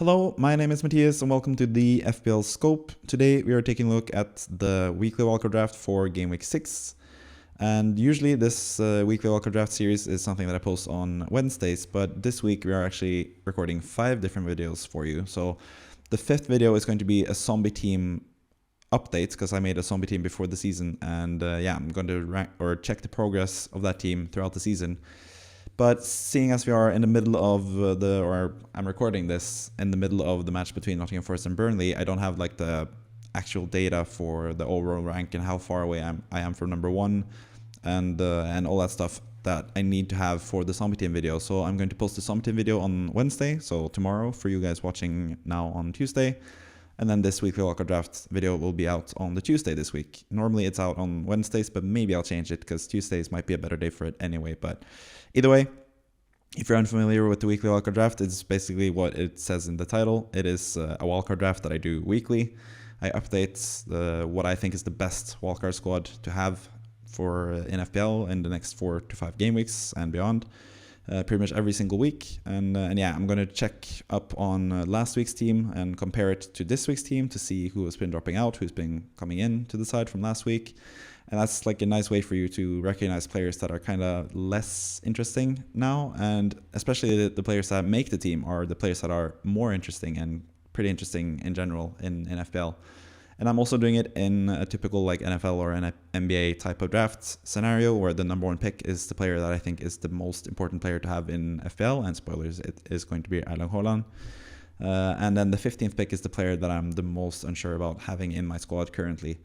Hello, my name is Matthias and welcome to the FPL Scope. Today we are taking a look at the weekly Wildcard draft for Game Week 6. And usually this weekly Wildcard draft series is something that I post on Wednesdays, but this week we are actually recording 5 different videos for you. So the 5th video is going to be a zombie team update because I made a zombie team before the season, and I'm going to rank or check the progress of that team throughout the season. But seeing as we are in the middle of I'm recording this in the middle of the match between Nottingham Forest and Burnley, I don't have like the actual data for the overall rank and how far away I am from number 1 and all that stuff that I need to have for the zombie team video. So I'm going to post the zombie team video on Wednesday, so tomorrow for you guys watching now on Tuesday. And then this weekly Wildcard draft video will be out on the Tuesday this week. Normally it's out on Wednesdays, but maybe I'll change it because Tuesdays might be a better day for it anyway. But either way, if you're unfamiliar with the weekly Wildcard draft, it's basically what it says in the title. It is a Wildcard draft that I do weekly. I update what I think is the best Wildcard squad to have for in FPL in the next 4 to 5 game weeks and beyond. Pretty much every single week, and I'm going to check up on last week's team and compare it to this week's team to see who has been dropping out, who's been coming in to the side from last week. And that's like a nice way for you to recognize players that are kind of less interesting now, and especially the players that make the team are the players that are more interesting and pretty interesting in general in FPL. And I'm also doing it in a typical like NFL or an NBA type of draft scenario where the number 1 pick is the player that I think is the most important player to have in FPL. And spoilers, it is going to be Holland. And then the 15th pick is the player that I'm the most unsure about having in my squad currently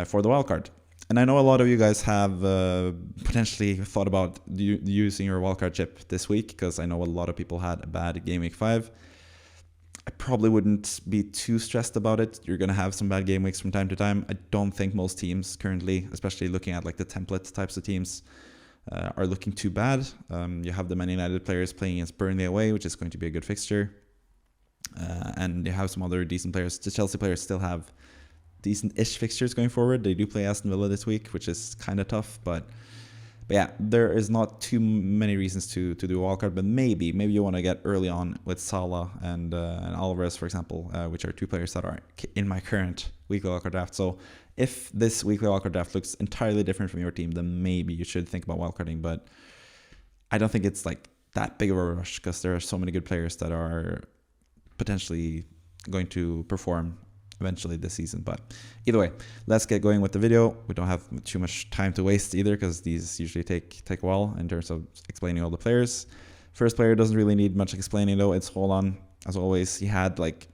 for the wildcard. And I know a lot of you guys have potentially thought about using your wildcard chip this week, because I know a lot of people had a bad game week 5. I probably wouldn't be too stressed about it. You're going to have some bad game weeks from time to time. I don't think most teams currently, especially looking at like the template types of teams, are looking too bad. You have the Man United players playing against Burnley away, which is going to be a good fixture. And you have some other decent players. The Chelsea players still have decent-ish fixtures going forward. They do play Aston Villa this week, which is kind of tough, but yeah, there is not too many reasons to do a wildcard, but maybe you want to get early on with Salah and Alvarez, for example, which are 2 players that are in my current weekly wildcard draft. So if this weekly wildcard draft looks entirely different from your team, then maybe you should think about wildcarding, but I don't think it's like that big of a rush because there are so many good players that are potentially going to perform eventually this season. But either way, let's get going with the video. We don't have too much time to waste either because these usually take a while in terms of explaining all the players. First player doesn't really need much explaining though. It's Holland. As always, he had like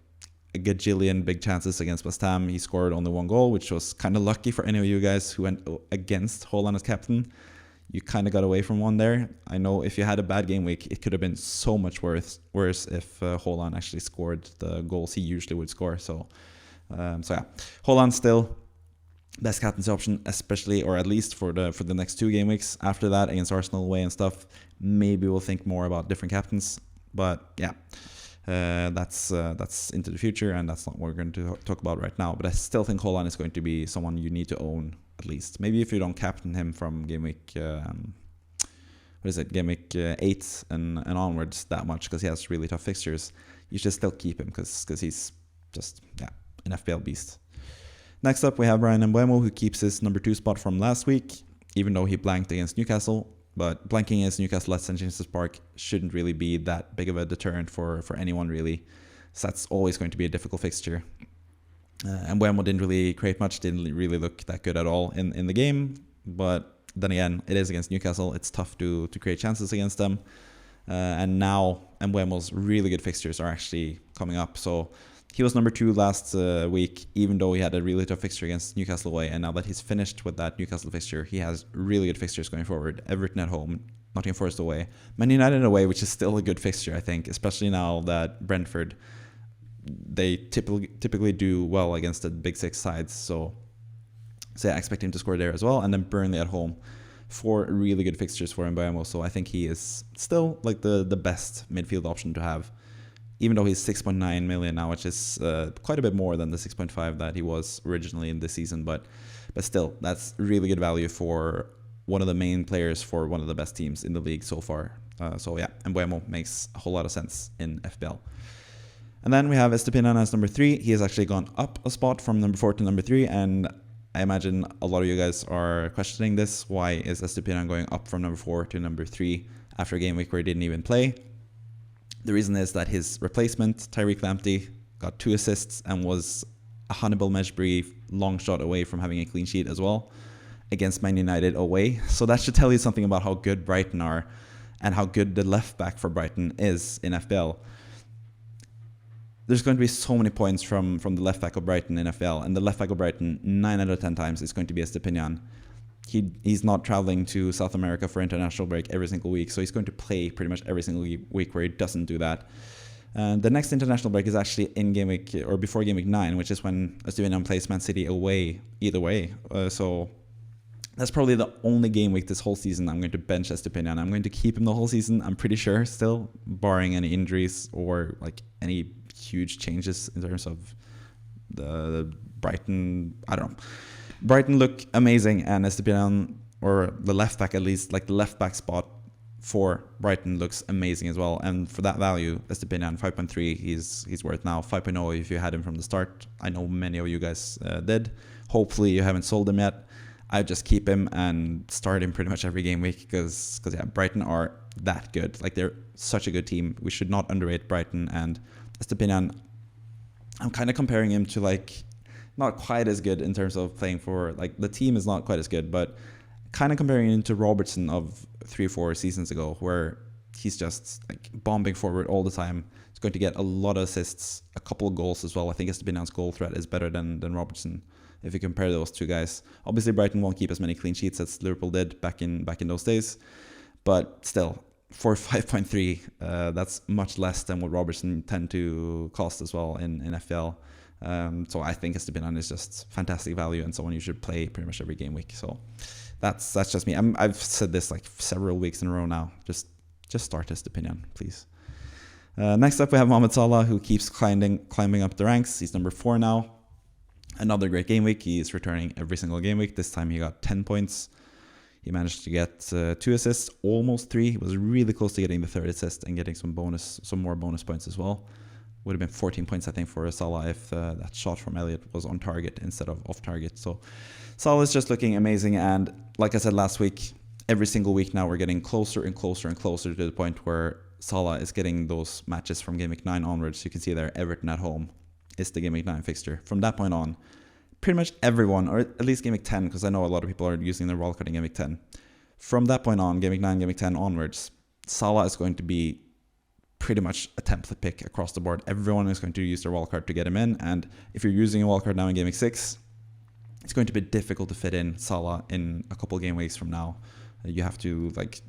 a gajillion big chances against West Ham. He scored only 1 goal, which was kind of lucky for any of you guys who went against Holland as captain. You kind of got away from one there. I know if you had a bad game week, it could have been so much worse if Holland actually scored the goals he usually would score. So yeah, Holland still best captaincy option, especially or at least for the next 2 game weeks. After that, against Arsenal away and stuff, maybe we'll think more about different captains. But yeah, that's into the future, and that's not what we're going to talk about right now. But I still think Holland is going to be someone you need to own at least. Maybe if you don't captain him from game week game week 8 and onwards that much, because he has really tough fixtures, you should still keep him because he's just an FPL beast. Next up, we have Bueno, who keeps his number 2 spot from last week, even though he blanked against Newcastle. But blanking against Newcastle at St. James's Park shouldn't really be that big of a deterrent for anyone, really. So that's always going to be a difficult fixture. And Bueno didn't really create much, didn't really look that good at all in the game. But then again, it is against Newcastle. It's tough to create chances against them. And now Buemo's really good fixtures are actually coming up. So he was number 2 last week, even though he had a really tough fixture against Newcastle away. And now that he's finished with that Newcastle fixture, he has really good fixtures going forward. Everton at home, Nottingham Forest away, Man United away, which is still a good fixture, I think, especially now that Brentford, they typically do well against the big 6 sides. So yeah, I expect him to score there as well. And then Burnley at home, 4 really good fixtures for Mbeumo. So I think he is still like the best midfield option to have, even though he's 6.9 million now, which is quite a bit more than the 6.5 that he was originally in this season. But still, that's really good value for one of the main players for one of the best teams in the league so far. So yeah, Mbeumo makes a whole lot of sense in FPL. And then we have Estupiñán as number 3. He has actually gone up a spot from number 4 to number 3, and I imagine a lot of you guys are questioning this. Why is Estupiñán going up from number 4 to number 3 after a game week where he didn't even play? The reason is that his replacement, Tyreek Lamptey, got 2 assists and was a Hannibal Mejbri long shot away from having a clean sheet as well against Man United away. So that should tell you something about how good Brighton are and how good the left back for Brighton is in FPL. There's going to be so many points from the left back of Brighton in FPL, and the left back of Brighton 9 out of 10 times is going to be Estupiñán. He's not traveling to South America for international break every single week, so he's going to play pretty much every single week where he doesn't do that. The next international break is actually in game week or before game week 9, which is when Estupiñán plays Man City away either way. So that's probably the only game week this whole season I'm going to bench Estupiñán. I'm going to keep him the whole season, I'm pretty sure, still, barring any injuries or like any huge changes in terms of the Brighton. I don't know. Brighton look amazing, and Estupiñán, or the left back at least, like the left back spot for Brighton looks amazing as well. And for that value, Estupiñán 5.3, he's worth now 5.0 if you had him from the start. I know many of you guys did. Hopefully you haven't sold him yet. I just keep him and start him pretty much every game week because yeah, Brighton are that good. Like, they're such a good team. We should not underrate Brighton. And Estupiñán, I'm kind of comparing him to, like, not quite as good in terms of playing for, like, the team is not quite as good, but kind of comparing him to Robertson of 3 or 4 seasons ago, where he's just like bombing forward all the time. He's going to get a lot of assists, a couple of goals as well. I think Estupiñán's goal threat is better than Robertson if you compare those two guys. Obviously, Brighton won't keep as many clean sheets as Liverpool did back in those days, but still, for 5.3, that's much less than what Robertson tend to cost as well in FPL. So I think Estupiñán is just fantastic value and someone you should play pretty much every game week. So that's just me. I've said this like several weeks in a row now. Just start Estupiñán, please. Next up, we have Mohamed Salah, who keeps climbing up the ranks. He's number 4 now. Another great game week. He is returning every single game week. This time he got 10 points. He managed to get 2 assists, almost 3. He was really close to getting the 3rd assist and getting some more bonus points as well. Would have been 14 points, I think, for Salah if that shot from Elliott was on target instead of off target. So Salah is just looking amazing. And like I said last week, every single week now we're getting closer and closer and closer to the point where Salah is getting those matches from game week 9 onwards. You can see there, Everton at home is the game week 9 fixture. From that point on, pretty much everyone, or at least game week 10, because I know a lot of people are using their wildcard in game week 10. From that point on, game week 9, game week 10 onwards, Salah is going to be pretty much a template pick across the board. Everyone is going to use their wildcard to get him in, and if you're using a wildcard now in game week 6, it's going to be difficult to fit in Salah in a couple game weeks from now. You have to like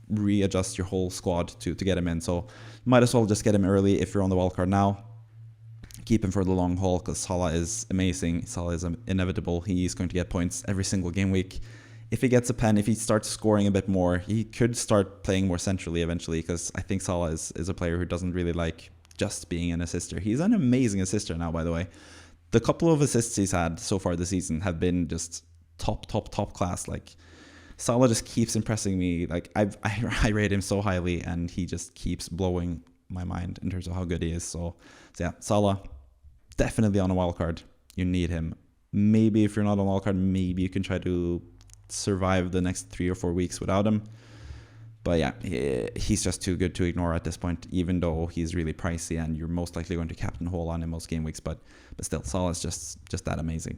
readjust your whole squad to get him in, so you might as well just get him early if you're on the wildcard now. Keep him for the long haul because Salah is amazing. Salah is inevitable. He's going to get points every single game week. If he gets a pen, if he starts scoring a bit more, he could start playing more centrally eventually, because I think Salah is a player who doesn't really like just being an assister. He's an amazing assister now, by the way. The couple of assists he's had so far this season have been just top class. Like, Salah just keeps impressing me. Like, I rate him so highly, and he just keeps blowing my mind in terms of how good he is. So yeah, Salah, definitely on a wildcard. You need him. Maybe if you're not on a wildcard, maybe you can try to survive the next 3 or 4 weeks without him. But yeah, he's just too good to ignore at this point, even though he's really pricey and you're most likely going to captain Holland in most game weeks. But still, Salah is just that amazing.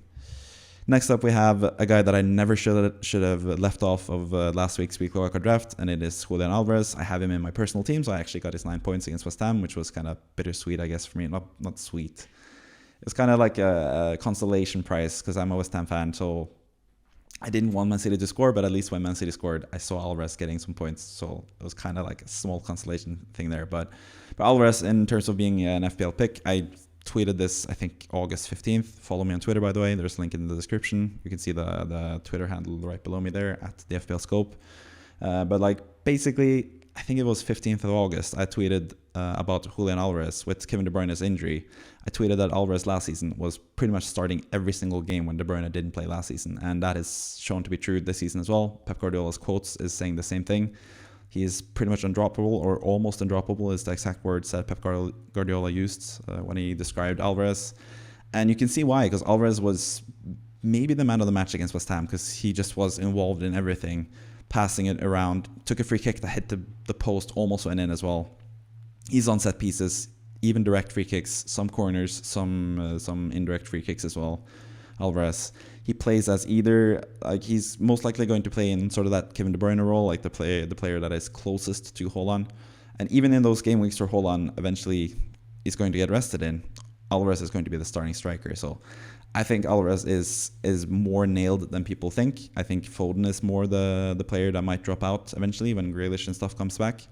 Next up, we have a guy that I never should have left off of last week's weekly wildcard draft, and it is Julian Alvarez. I have him in my personal team, so I actually got his 9 points against West Ham, which was kind of bittersweet, I guess, for me. Not sweet. It's kind of like a consolation prize because I'm a West Ham fan, so I didn't want Man City to score, but at least when Man City scored, I saw Alvarez getting some points, so it was kind of like a small consolation thing there. But Alvarez, in terms of being an FPL pick, I tweeted this, I think, August 15th. Follow me on Twitter, by the way. There's a link in the description. You can see the Twitter handle right below me there at the FPL Scope. But like, basically, I think it was 15th of August, I tweeted about Julian Alvarez with Kevin De Bruyne's injury. I tweeted that Alvarez last season was pretty much starting every single game when De Bruyne didn't play last season, and that is shown to be true this season as well. Pep Guardiola's quotes is saying the same thing. He is pretty much undroppable, or almost undroppable is the exact words that Pep Guardiola used when he described Alvarez. And you can see why, because Alvarez was maybe the man of the match against West Ham, because he just was involved in everything, passing it around, took a free kick that hit the post, almost went in as well. He's on set pieces, even direct free kicks, some corners, some indirect free kicks as well. Alvarez, he plays as either, like, he's most likely going to play in sort of that Kevin De Bruyne role, like the player that is closest to Holland. And even in those game weeks where Holland eventually is going to get rested in, Alvarez is going to be the starting striker. So I think Alvarez is more nailed than people think. I think Foden is more the player that might drop out eventually when Grealish and stuff comes back.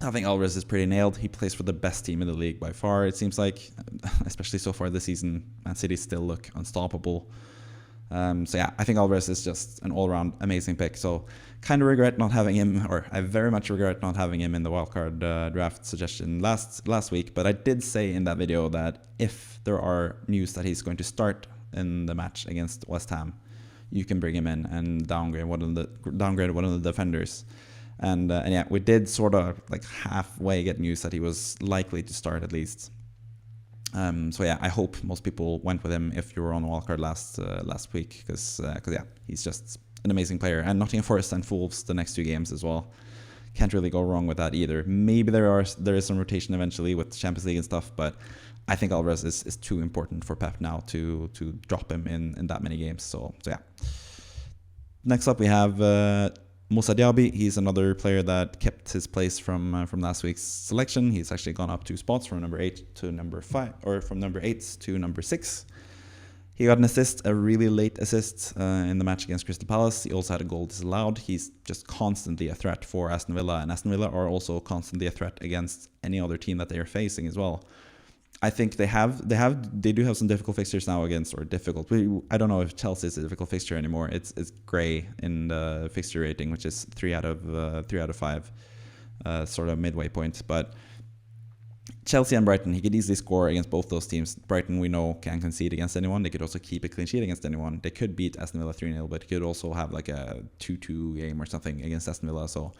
I think Alvarez is pretty nailed. He plays for the best team in the league by far, it seems like, especially so far this season. Man City still look unstoppable. So yeah, I think Alvarez is just an all-around amazing pick. So kind of regret not having him, or I very much regret not having him in the wildcard draft suggestion last week. But I did say in that video that if there are news that he's going to start in the match against West Ham, you can bring him in and downgrade one of the defenders. And yeah, we did sort of like halfway get news that he was likely to start at least. So yeah, I hope most people went with him if you were on the wildcard last week, because yeah, he's just an amazing player. And Nottingham Forest and Wolves the next 2 games as well. Can't really go wrong with that either. Maybe there is some rotation eventually with Champions League and stuff, but I think Alvarez is too important for Pep now to drop him in that many games. So yeah. Next up we have Moussa Diaby. He's another player that kept his place from last week's selection. He's actually gone up 2 spots from number 8 to number 5, or from number 8 to number 6. He got an assist, a really late assist in the match against Crystal Palace. He also had a goal disallowed. He's just constantly a threat for Aston Villa, and Aston Villa are also constantly a threat against any other team that they are facing as well. I think they do have some difficult fixtures now against, or difficult. I don't know if Chelsea is a difficult fixture anymore. It's grey in the fixture rating, which is 3 out of 5, sort of midway point. But Chelsea and Brighton, he could easily score against both those teams. Brighton, we know, can concede against anyone. They could also keep a clean sheet against anyone. They could beat Aston Villa 3-0, but he could also have like a 2-2 game or something against Aston Villa. So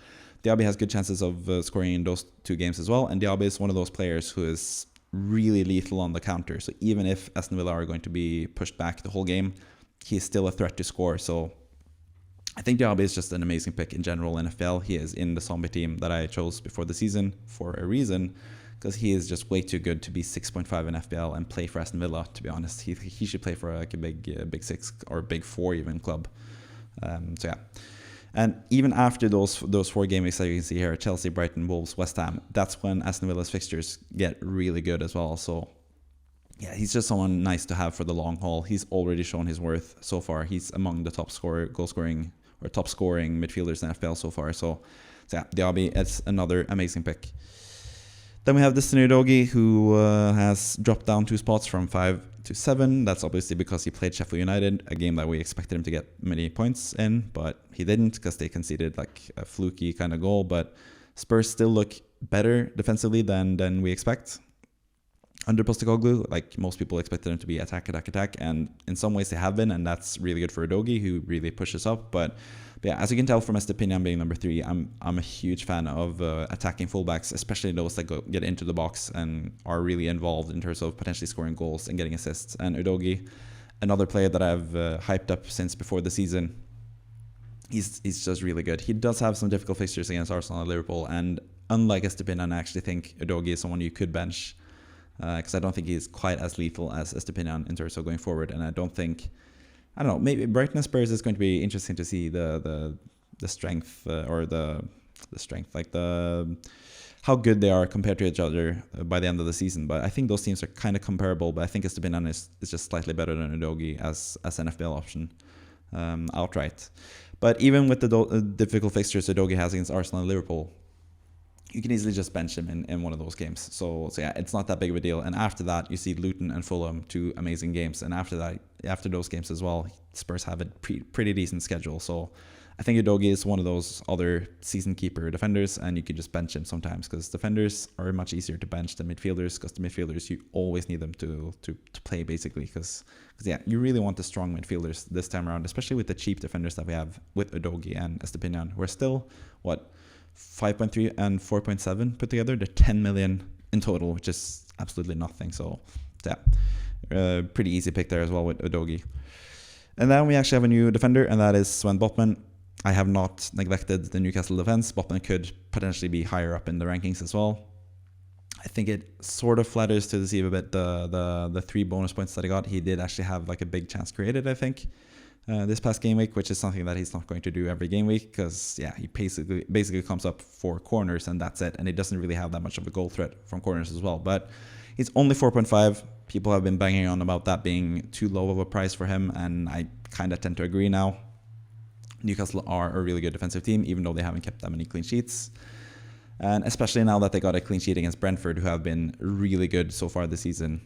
Diaby has good chances of scoring in those 2 games as well. And Diaby is one of those players who is really lethal on the counter. So even if Aston Villa are going to be pushed back the whole game, he's still a threat to score. So I think Diaby is just an amazing pick in general in FPL. He is in the zombie team that I chose before the season for a reason, because he is just way too good to be 6.5 in FPL and play for Aston Villa, to be honest. He should play for like a big 6 or big 4 even club. So yeah. And even after those 4 game weeks that you can see here, Chelsea, Brighton, Wolves, West Ham, that's when Aston Villa's fixtures get really good as well. So yeah, he's just someone nice to have for the long haul. He's already shown his worth so far. He's among the top scoring midfielders in FPL so far. So yeah, Diaby is another amazing pick. Then we have Destiny Udogie, who has dropped down 2 spots from 5 to 7. That's obviously because he played Sheffield United, a game that we expected him to get many points in, but he didn't because they conceded like a fluky kind of goal. But Spurs still look better defensively than we expect under Postecoglou. Like most people expected them to be attack, and in some ways they have been, and that's really good for Udogie, who really pushes up. But yeah, as you can tell from Estepinian being number 3, I'm a huge fan of attacking fullbacks, especially those that get into the box and are really involved in terms of potentially scoring goals and getting assists. And Udogie, another player that I've hyped up since before the season, he's just really good. He does have some difficult fixtures against Arsenal and Liverpool, and unlike Estepinian, I actually think Udogie is someone you could bench, because I don't think he's quite as lethal as Estepinian in terms of going forward. And I don't know, maybe Brighton and Spurs is going to be interesting to see the strength, or the strength, like how good they are compared to each other by the end of the season. But I think those teams are kind of comparable, but I think Estepinian is just slightly better than Udogie as an FPL option outright. But even with the difficult fixtures Udogie has against Arsenal and Liverpool, you can easily just bench him in one of those games. So yeah, it's not that big of a deal. And after that, you see Luton and Fulham, 2 amazing games. And after those games as well, Spurs have a pretty decent schedule. So I think Udogie is one of those other season keeper defenders, and you can just bench him sometimes, because defenders are much easier to bench than midfielders, because the midfielders, you always need them to play, basically, because yeah, you really want the strong midfielders this time around, especially with the cheap defenders that we have with Udogie and Estepinian, who are still, 5.3 and 4.7 put together. They're 10 million in total, which is absolutely nothing. So yeah, pretty easy pick there as well with Udogie. And then we actually have a new defender, and that is Sven Botman. I have not neglected the Newcastle defense. Botman could potentially be higher up in the rankings as well. I think it sort of flatters to deceive a bit the 3 bonus points that he got. He did actually have like a big chance created, I think, this past game week, which is something that he's not going to do every game week because, yeah, he basically comes up 4 corners and that's it. And he doesn't really have that much of a goal threat from corners as well. But he's only 4.5. People have been banging on about that being too low of a price for him, and I kind of tend to agree now. Newcastle are a really good defensive team, even though they haven't kept that many clean sheets. And especially now that they got a clean sheet against Brentford, who have been really good so far this season.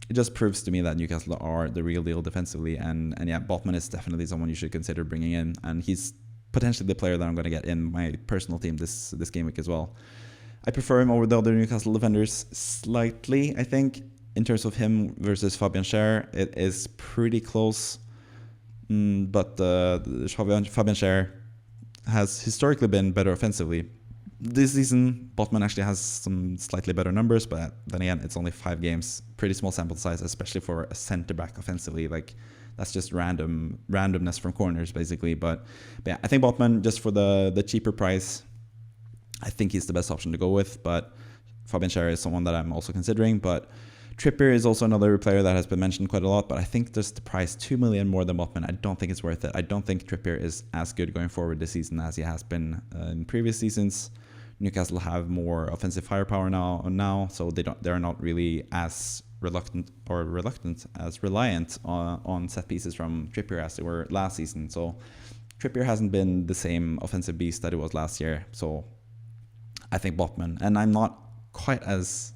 It just proves to me that Newcastle are the real deal defensively. And yeah, Botman is definitely someone you should consider bringing in. And he's potentially the player that I'm going to get in my personal team this game week as well. I prefer him over the other Newcastle defenders slightly, I think. In terms of him versus Fabian Schär, it is pretty close. But Fabian Schär has historically been better offensively. This season, Botman actually has some slightly better numbers, but then again, it's only 5 games. Pretty small sample size, especially for a centre-back offensively. Like, that's just randomness from corners, basically. But yeah, I think Botman, just for the cheaper price, I think he's the best option to go with. But Fabian Schär is someone that I'm also considering. But Trippier is also another player that has been mentioned quite a lot, but I think just the price 2 million more than Botman, I don't think it's worth it. I don't think Trippier is as good going forward this season as he has been in previous seasons. Newcastle have more offensive firepower now, so they're not really as reliant on set pieces from Trippier as they were last season. So Trippier hasn't been the same offensive beast that it was last year. So I think Botman, and I'm not quite as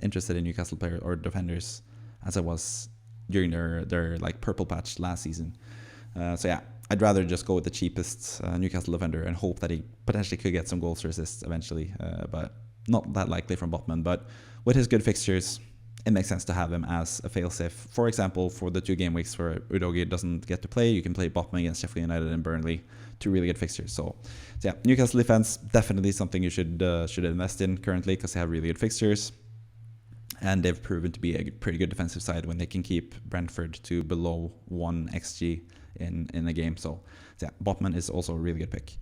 interested in Newcastle players or defenders as I was during their like purple patch last season. So yeah, I'd rather just go with the cheapest Newcastle defender and hope that he potentially could get some goals or assists eventually, but not that likely from Botman. But with his good fixtures, it makes sense to have him as a failsafe. For example, for the 2 game weeks where Udogie doesn't get to play, you can play Botman against Sheffield United and Burnley, 2 really good fixtures. So yeah, Newcastle defense, definitely something you should invest in currently because they have really good fixtures. And they've proven to be a pretty good defensive side when they can keep Brentford to below 1 XG in a game. So yeah, Botman is also a really good pick.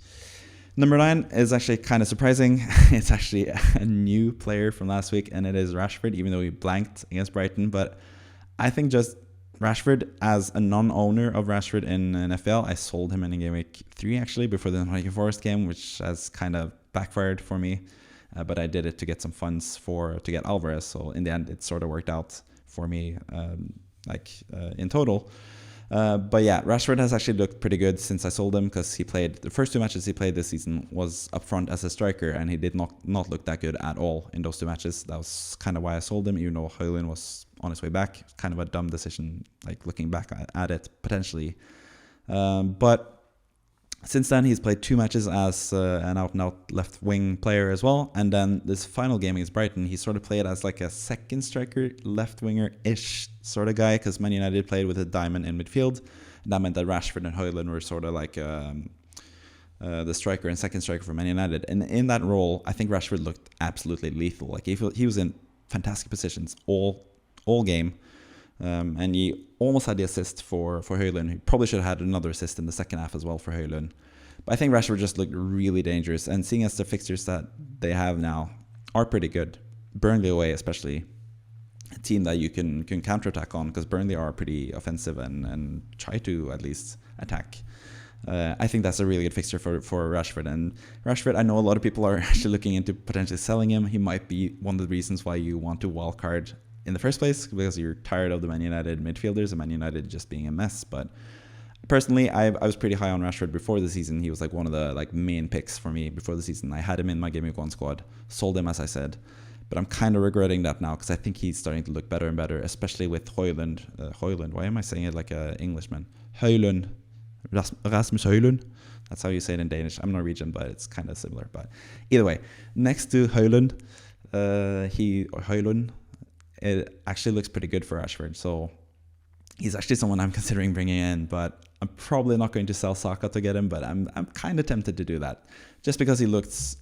Number 9 is actually kind of surprising. It's actually a new player from last week, and it is Rashford, even though he blanked against Brighton. But I think just Rashford, as a non-owner of Rashford in FPL, I sold him in game week 3 actually before the Nottingham Forest game, which has kind of backfired for me. But I did it to get some funds to get Alvarez. So in the end, it sort of worked out for me, in total. But yeah, Rashford has actually looked pretty good since I sold him because he played the first 2 matches he played this season was up front as a striker, and he did not look that good at all in those 2 matches. That was kind of why I sold him, even though Holland was on his way back. Kind of a dumb decision, like looking back at it potentially. But since then, he's played 2 matches as an out-and-out left-wing player as well. And then this final game against Brighton, he sort of played as like a second striker, left-winger-ish sort of guy, because Man United played with a diamond in midfield. And that meant that Rashford and Højlund were sort of like the striker and second striker for Man United. And in that role, I think Rashford looked absolutely lethal. Like he was in fantastic positions all game. And he almost had the assist for Højlund. He probably should have had another assist in the second half as well for Højlund. But I think Rashford just looked really dangerous. And seeing as the fixtures that they have now are pretty good, Burnley away especially, a team that you can counterattack on because Burnley are pretty offensive and try to at least attack. I think that's a really good fixture for Rashford. And Rashford, I know a lot of people are actually looking into potentially selling him. He might be one of the reasons why you want to wildcard in the first place, because you're tired of the Man United midfielders and Man United just being a mess. But personally, I was pretty high on Rashford before the season. He was like one of the main picks for me before the season. I had him in my Game Week 1 squad, sold him as I said. But I'm kind of regretting that now because I think he's starting to look better and better, especially with Højlund. Højlund, why am I saying it like an Englishman? Højlund. Rasmus Højlund. That's how you say it in Danish. I'm Norwegian, but it's kind of similar. But either way, next to Højlund, Højlund, it actually looks pretty good for Rashford. So He's actually someone I'm considering bringing in, but I'm probably not going to sell Saka to get him, but I'm kind of tempted to do that. Just because he looks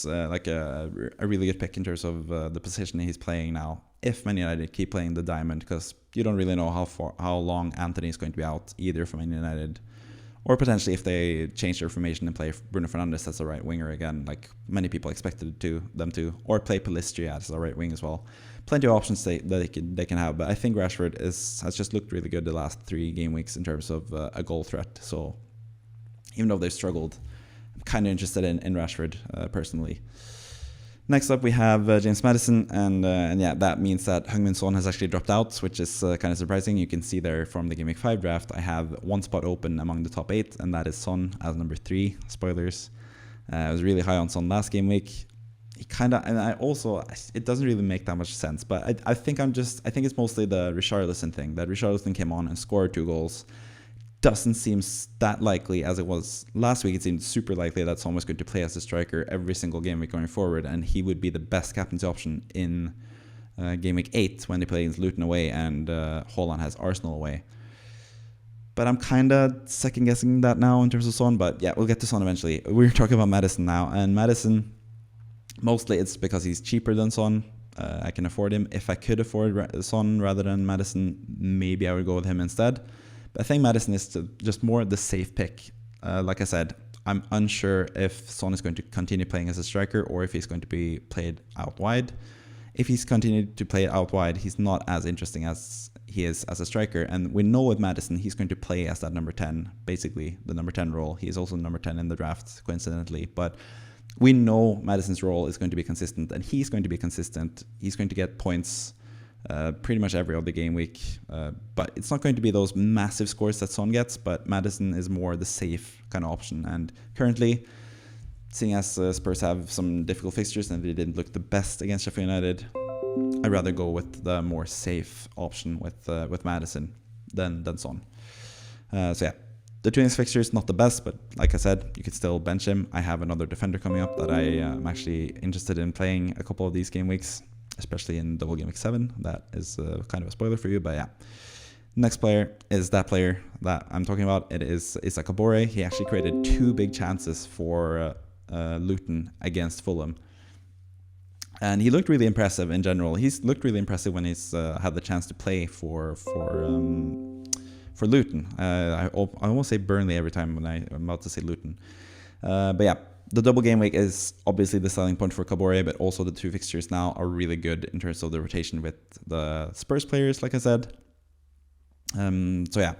like a really good pick in terms of the position he's playing now. If Man United keep playing the diamond, because you don't really know how long Anthony is going to be out either for Man United, or potentially if they change their formation and play Bruno Fernandes as a right winger again, like many people expected them to, or play Pellistri as a right wing as well. Plenty of options that they can have, but I think Rashford has just looked really good the last 3 game weeks in terms of a goal threat. So even though they've struggled, I'm kind of interested in Rashford personally. Next up, we have James Madison, and yeah, that means that Heung-min Son has actually dropped out, which is kind of surprising. You can see there from the Game Week 5 draft, I have 1 spot open among the top 8, and that is Son as number 3. Spoilers. I was really high on Son last game week. He kind of, and I also, it doesn't really make that much sense, but I think it's mostly the Richarlison thing, that Richarlison came on and scored 2 goals. Doesn't seem that likely as it was last week. It seemed super likely that Son was going to play as a striker every single game week going forward, and he would be the best captaincy option in game week 8 when they play against Luton away and Holland has Arsenal away. But I'm kind of second guessing that now in terms of Son, but yeah, we'll get to Son eventually. We're talking about Madison now, and Madison, mostly it's because he's cheaper than Son. I can afford him. If I could afford Son rather than Madison, maybe I would go with him instead. But I think Madison is just more the safe pick. Like I said, I'm unsure if Son is going to continue playing as a striker or if he's going to be played out wide. If he's continued to play out wide, he's not as interesting as he is as a striker. And we know with Madison, he's going to play as that number 10, basically the number 10 role. He's also number 10 in the draft, coincidentally. But we know Madison's role is going to be consistent, and he's going to be consistent. He's going to get points pretty much every other game week. But it's not going to be those massive scores that Son gets, but Madison is more the safe kind of option. And currently, seeing as Spurs have some difficult fixtures and they didn't look the best against Sheffield United, I'd rather go with the more safe option with Madison than Son. So yeah, the 2 next fixtures not the best, but like I said, you could still bench him. I have another defender coming up that I am actually interested in playing a couple of these game weeks, especially in double game week 7. That is kind of a spoiler for you, but yeah. Next player is that player that I'm talking about. It is Issa Kabore. He actually created 2 big chances for Luton against Fulham, and he looked really impressive in general. He's looked really impressive when he's had the chance to play for Luton. I almost say Burnley every time when I'm about to say Luton, but yeah, the double game week is obviously the selling point for Kabore, but also the 2 fixtures now are really good in terms of the rotation with the Spurs players, like I said. So yeah,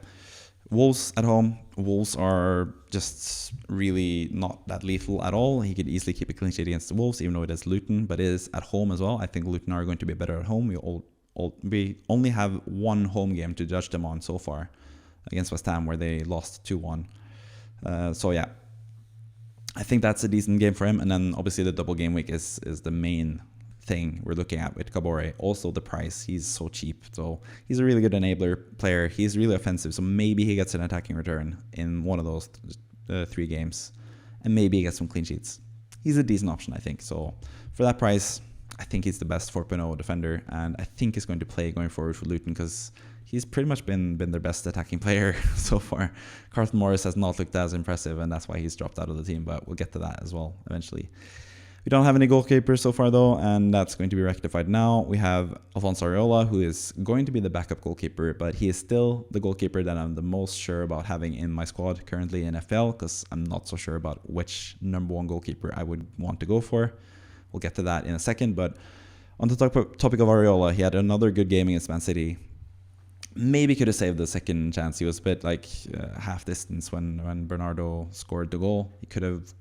Wolves at home. Wolves are just really not that lethal at all. He could easily keep a clean sheet against the Wolves, even though it is Luton, but it is at home as well. I think Luton are going to be better at home. We only have 1 home game to judge them on so far, against West Ham, where they lost 2-1. So yeah, I think that's a decent game for him. And then obviously the double game week is the main thing we're looking at with Kabore. Also the price, he's so cheap. So he's a really good enabler player. He's really offensive. So maybe he gets an attacking return in one of those 3 games. And maybe he gets some clean sheets. He's a decent option, I think. So for that price, I think he's the best 4.0 defender. And I think he's going to play going forward for Luton because he's pretty much been their best attacking player so far. Carlton Morris has not looked as impressive, and that's why he's dropped out of the team, but we'll get to that as well eventually. We don't have any goalkeepers so far, though, and that's going to be rectified now. We have Alphonso Areola, who is going to be the backup goalkeeper, but he is still the goalkeeper that I'm the most sure about having in my squad currently in FPL, because I'm not so sure about which number 1 goalkeeper I would want to go for. We'll get to that in a second, but on the topic of Areola, he had another good game against Man City. Maybe could have saved the second chance. He was a bit like half distance when Bernardo scored the goal. He could have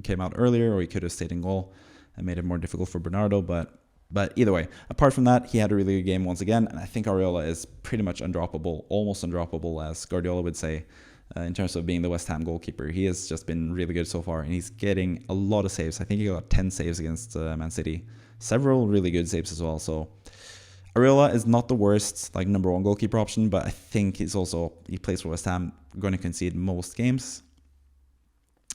came out earlier, or he could have stayed in goal and made it more difficult for Bernardo. But either way, apart from that, he had a really good game once again. And I think Areola is pretty much undroppable, almost undroppable, as Guardiola would say, in terms of being the West Ham goalkeeper. He has just been really good so far, and he's getting a lot of saves. I think he got 10 saves against Man City. Several really good saves as well. So Areola is not the worst number 1 goalkeeper option, but I think he plays for West Ham, going to concede most games.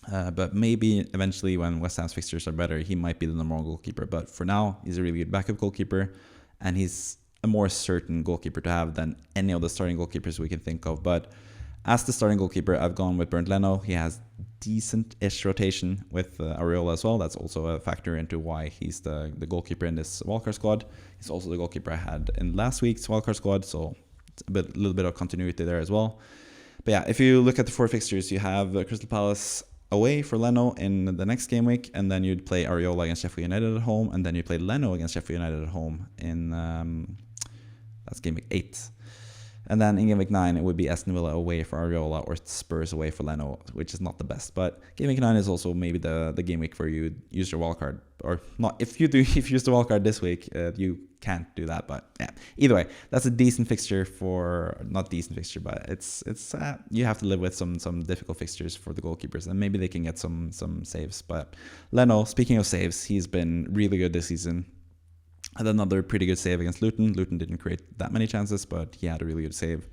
But maybe eventually when West Ham's fixtures are better, he might be the number 1 goalkeeper. But for now, he's a really good backup goalkeeper, and he's a more certain goalkeeper to have than any of the starting goalkeepers we can think of. But as the starting goalkeeper, I've gone with Bernd Leno. He has decent-ish rotation with Areola as well. That's also a factor into why he's the goalkeeper in this wildcard squad. He's also the goalkeeper I had in last week's wildcard squad, so it's a little bit of continuity there as well. But yeah, if you look at the 4 fixtures, you have Crystal Palace away for Leno in the next game week, and then you'd play Areola against Sheffield United at home, and then you play Leno against Sheffield United at home in that's game week 8. And then in game week 9, it would be Aston Villa away for Areola or Spurs away for Leno, which is not the best. But game week 9 is also maybe the game week where you use your wildcard, or not. If you use the wildcard this week, you can't do that. But yeah, either way, that's a decent fixture not decent fixture, but it's you have to live with some difficult fixtures for the goalkeepers, and maybe they can get some saves. But Leno, speaking of saves, he's been really good this season. Had another pretty good save against Luton. Luton didn't create that many chances, but he had a really good save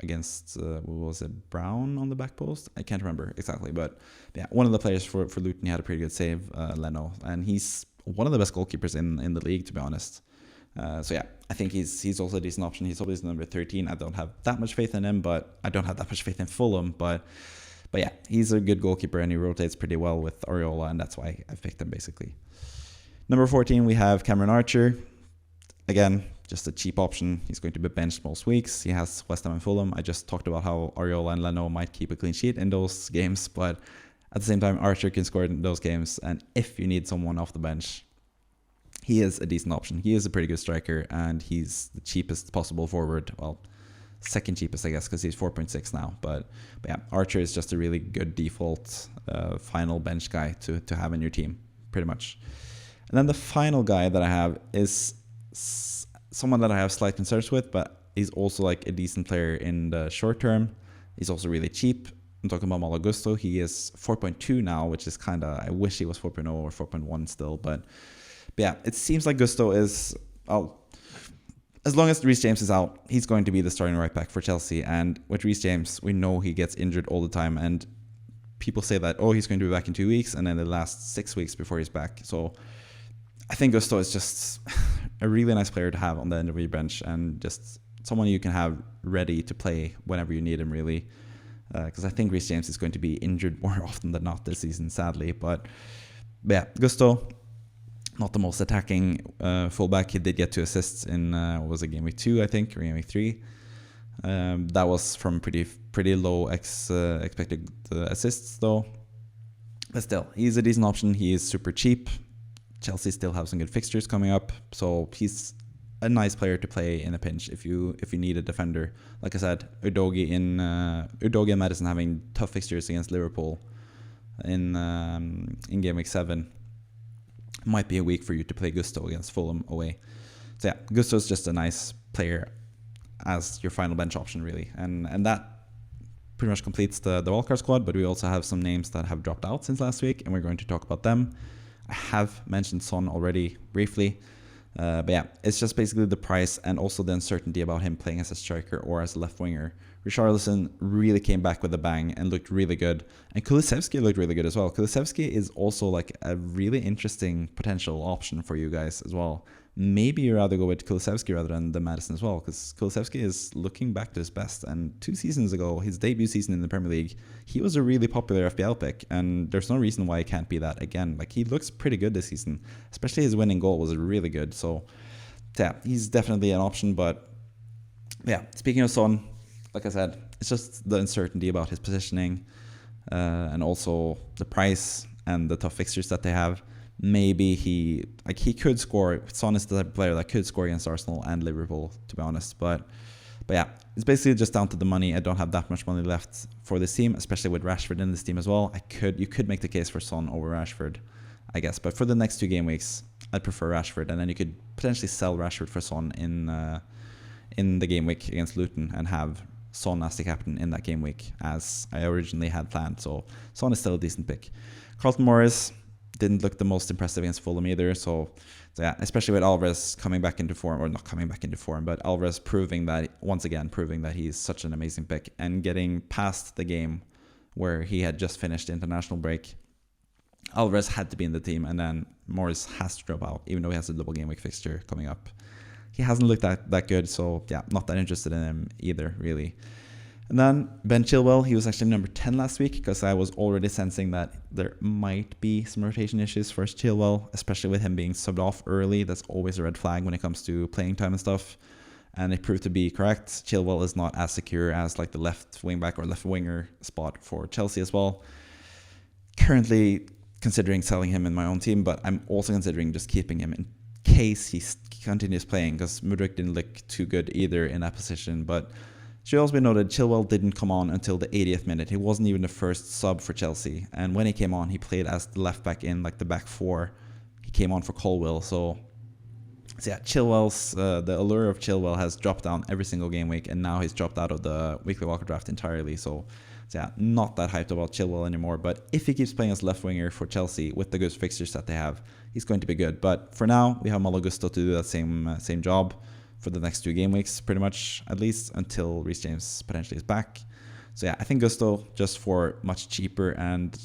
against, what was it, Brown on the back post? I can't remember exactly, but yeah, one of the players for Luton, he had a pretty good save, Leno, and he's one of the best goalkeepers in the league, to be honest. So yeah, I think he's also a decent option. He's always number 13. I don't have that much faith in him, but I don't have that much faith in Fulham, but yeah, he's a good goalkeeper and he rotates pretty well with Areola, and that's why I've picked him basically. Number 14, we have Cameron Archer. Again, just a cheap option. He's going to be benched most weeks. He has West Ham and Fulham. I just talked about how Areola and Leno might keep a clean sheet in those games, but at the same time, Archer can score in those games. And if you need someone off the bench, he is a decent option. He is a pretty good striker, and he's the cheapest possible forward. Well, second cheapest, I guess, because he's 4.6 now. But yeah, Archer is just a really good default final bench guy to have in your team, pretty much. And then the final guy that I have is someone that I have slight concerns with, but he's also like a decent player in the short term. He's also really cheap. I'm talking about Malo Gusto. He is 4.2 now, which is kind of, I wish he was 4.0 or 4.1 still. But yeah, it seems like Gusto is, as long as Reece James is out, he's going to be the starting right back for Chelsea. And with Reece James, we know he gets injured all the time. And people say that, he's going to be back in 2 weeks, and then it lasts 6 weeks before he's back. So I think Gusto is just a really nice player to have on the end of your bench, and just someone you can have ready to play whenever you need him, really. Because I think Reece James is going to be injured more often than not this season, sadly. But yeah, Gusto, not the most attacking fullback. He did get 2 assists in, game week 2, I think, or game week 3. That was from pretty low expected assists, though. But still, he's a decent option. He is super cheap. Chelsea still have some good fixtures coming up, so he's a nice player to play in a pinch if you need a defender. Like I said, Udogie and Madison having tough fixtures against Liverpool in game week 7 might be a week for you to play Gusto against Fulham away. So yeah, Gusto is just a nice player as your final bench option, really, and that pretty much completes the wildcard squad. But we also have some names that have dropped out since last week, and we're going to talk about them. I have mentioned Son already briefly, but yeah, it's just basically the price and also the uncertainty about him playing as a striker or as a left winger. Richarlison really came back with a bang and looked really good, and Kulusevski looked really good as well. Kulusevski is also like a really interesting potential option for you guys as well. Maybe you'd rather go with Kulusevski rather than the Madison as well, because Kulusevski is looking back to his best. And 2 seasons ago, his debut season in the Premier League, he was a really popular FPL pick, and there's no reason why he can't be that again. Like, he looks pretty good this season, especially his winning goal was really good. So yeah, he's definitely an option. But yeah, speaking of Son, like I said, it's just the uncertainty about his positioning, and also the price and the tough fixtures that they have. Maybe he could score. Son is the type of player that could score against Arsenal and Liverpool, to be honest. But yeah, it's basically just down to the money. I don't have that much money left for this team, especially with Rashford in this team as well. You could make the case for Son over Rashford, I guess. But for the next 2 game weeks, I'd prefer Rashford, and then you could potentially sell Rashford for Son in the game week against Luton and have Son as the captain in that game week, as I originally had planned. So Son is still a decent pick. Carlton Morris didn't look the most impressive against Fulham either. So yeah, especially with Alvarez coming back into form, or not coming back into form, but Alvarez proving that he's such an amazing pick and getting past the game where he had just finished the international break. Alvarez had to be in the team, and then Morris has to drop out, even though he has a double game week fixture coming up. he hasn't looked that good. So yeah, not that interested in him either, really. And then Ben Chilwell, he was actually number 10 last week because I was already sensing that there might be some rotation issues for Chilwell, especially with him being subbed off early. That's always a red flag when it comes to playing time and stuff. And it proved to be correct. Chilwell is not as secure as like the left wing back or left winger spot for Chelsea as well. Currently considering selling him in my own team, but I'm also considering just keeping him in case he continues playing, because Mudryk didn't look too good either in that position. But should also be noted, Chilwell didn't come on until the 80th minute. He wasn't even the first sub for Chelsea. And when he came on, he played as the left back in like the back four. He came on for Colwill. So yeah, Chilwell's the allure of Chilwell has dropped down every single game week, and now he's dropped out of the weekly Wildcard draft entirely. So yeah, not that hyped about Chilwell anymore. But if he keeps playing as left winger for Chelsea with the good fixtures that they have, he's going to be good. But for now, we have Malo Gusto to do that same job for the next 2 game weeks, pretty much, at least until Reece James potentially is back. So yeah, I think Gusto just for much cheaper and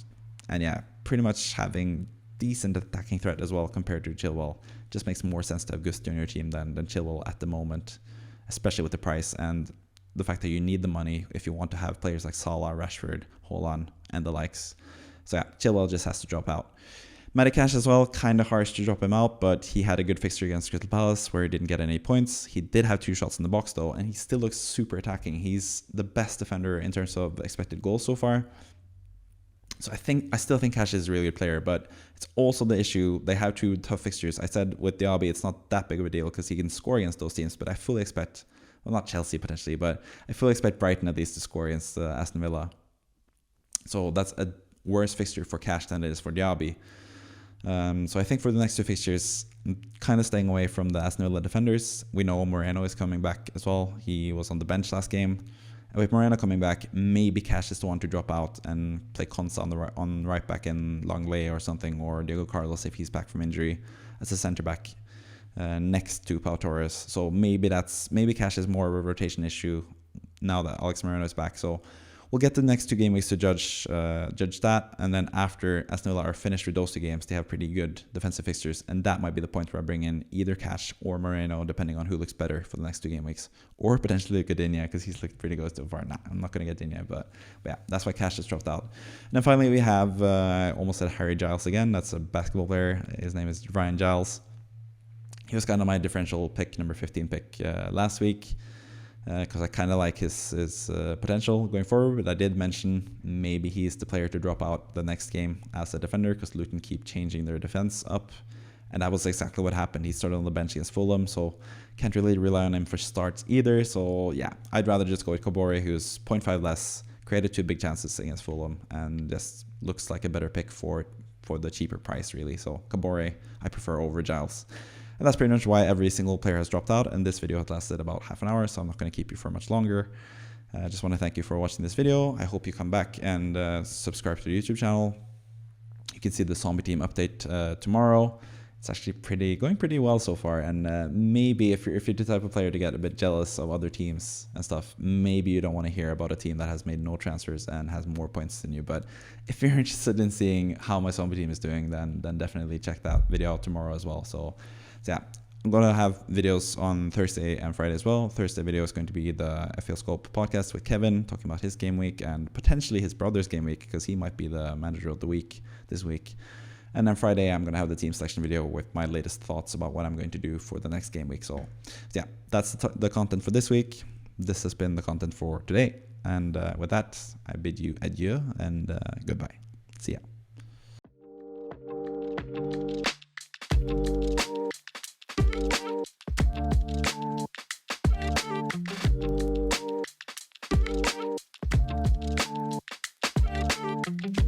yeah, pretty much having decent attacking threat as well compared to Chilwell. Just makes more sense to have Gusto on your team than Chilwell at the moment, especially with the price and the fact that you need the money if you want to have players like Salah, Rashford, Holland, and the likes. So yeah, Chilwell just has to drop out. Medicash as well, kind of harsh to drop him out, but he had a good fixture against Crystal Palace where he didn't get any points. He did have 2 shots in the box though, and he still looks super attacking. He's the best defender in terms of expected goals so far. So I still think Cash is a really good player, but it's also the issue. They have 2 tough fixtures. I said with Diaba, it's not that big of a deal because he can score against those teams, but I fully expect, well, not Chelsea potentially, but I fully expect Brighton at least to score against Aston Villa. So that's a worse fixture for Cash than it is for Diaby. So I think for the next 2 fixtures, I'm kind of staying away from the Aston Villa defenders. We know Moreno is coming back as well. He was on the bench last game. And with Moreno coming back, maybe Cash is the one to drop out and play Konsa on right back in Langley or something, or Diego Carlos if he's back from injury as a centre back next to Pau Torres. So maybe Cash is more of a rotation issue now that Alex Moreno is back. So we'll get the next 2 game weeks to judge that, and then after Aston Villa are finished with those 2 games, they have pretty good defensive fixtures, and that might be the point where I bring in either Cash or Moreno, depending on who looks better for the next 2 game weeks, or potentially Digne because he's looked pretty good so far. Nah, I'm not going to get Digne, but yeah, that's why Cash has dropped out. And then finally we have almost said Harry Giles again. That's a basketball player. His name is Ryan Giles. He was kind of my differential pick, number 15 pick last week. Because I kind of like his potential going forward. But I did mention maybe he's the player to drop out the next game as a defender because Luton keep changing their defense up. And that was exactly what happened. He started on the bench against Fulham, so can't really rely on him for starts either. So yeah, I'd rather just go with Kabore, who's 0.5 less, created 2 big chances against Fulham, and just looks like a better pick for the cheaper price, really. So Kabore, I prefer over Giles. And that's pretty much why every single player has dropped out. And this video has lasted about half an hour, so I'm not going to keep you for much longer. I just want to thank you for watching this video. I hope you come back and subscribe to the YouTube channel. You can see the zombie team update tomorrow. It's actually going pretty well so far. And maybe if you're the type of player to get a bit jealous of other teams and stuff, maybe you don't want to hear about a team that has made no transfers and has more points than you. But if you're interested in seeing how my zombie team is doing, then definitely check that video out tomorrow as well. So yeah, I'm going to have videos on Thursday and Friday as well. Thursday video is going to be the FPL Scope podcast with Kevin, talking about his game week and potentially his brother's game week, because he might be the manager of the week this week. And then Friday, I'm going to have the team selection video with my latest thoughts about what I'm going to do for the next game week. So yeah, that's the content for this week. This has been the content for today. And with that, I bid you adieu and goodbye. See ya.